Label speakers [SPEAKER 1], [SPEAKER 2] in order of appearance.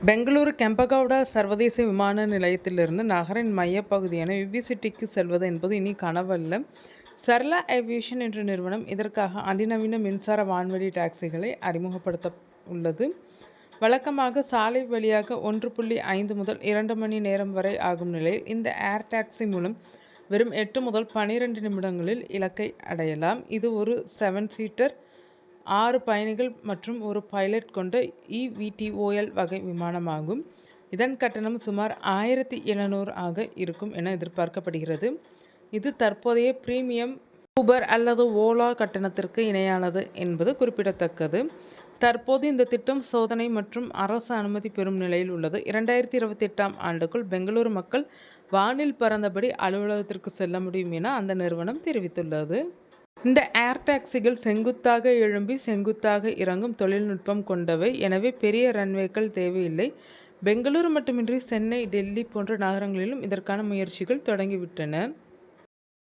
[SPEAKER 1] பெங்களூரு கெம்பகவுடா சர்வதேச விமான நிலையத்திலிருந்து நகரின் மையப்பகுதியான விவிசிட்டிக்கு செல்வது என்பது இனி கனவல்ல. சரளா ஏவியேஷன் என்ற நிறுவனம் இதற்காக அதிநவீன மின்சார வான்வழி டாக்ஸிகளை அறிமுகப்படுத்த உள்ளது. வழக்கமாக சாலை வழியாக 1.5 முதல் 2 மணி நேரம் வரை ஆகும் நிலையில் இந்த ஏர் டாக்ஸி மூலம் வெறும் 8 முதல் 12 நிமிடங்களில் இலக்கை அடையலாம். இது ஒரு 7 சீட்டர் 6 பயணிகள் மற்றும் ஒரு பைலட் கொண்ட eVTOL வகை விமானமாகும். இதன் கட்டணம் சுமார் 1700 ஆக இருக்கும் என எதிர்பார்க்கப்படுகிறது. இது தற்போதைய பிரீமியம் ஊபர் அல்லது ஓலா கட்டணத்திற்கு இணையானது என்பது குறிப்பிடத்தக்கது. தற்போது இந்த திட்டம் சோதனை மற்றும் அரசு அனுமதி பெறும் நிலையில் உள்ளது. 2028ஆம் ஆண்டுக்குள் பெங்களூரு மக்கள் வானில் பறந்தபடி அலுவலகத்திற்கு செல்ல முடியும் என அந்த நிறுவனம் தெரிவித்துள்ளது. இந்த ஏர் டாக்ஸிகள் செங்குத்தாக எழும்பி செங்குத்தாக இறங்கும் தொழில்நுட்பம் கொண்டவை. எனவே பெரிய ரன்வேக்கள் தேவையில்லை. பெங்களூரு மட்டுமின்றி சென்னை, டெல்லி போன்ற நகரங்களிலும் இதற்கான முயற்சிகள் தொடங்கிவிட்டன.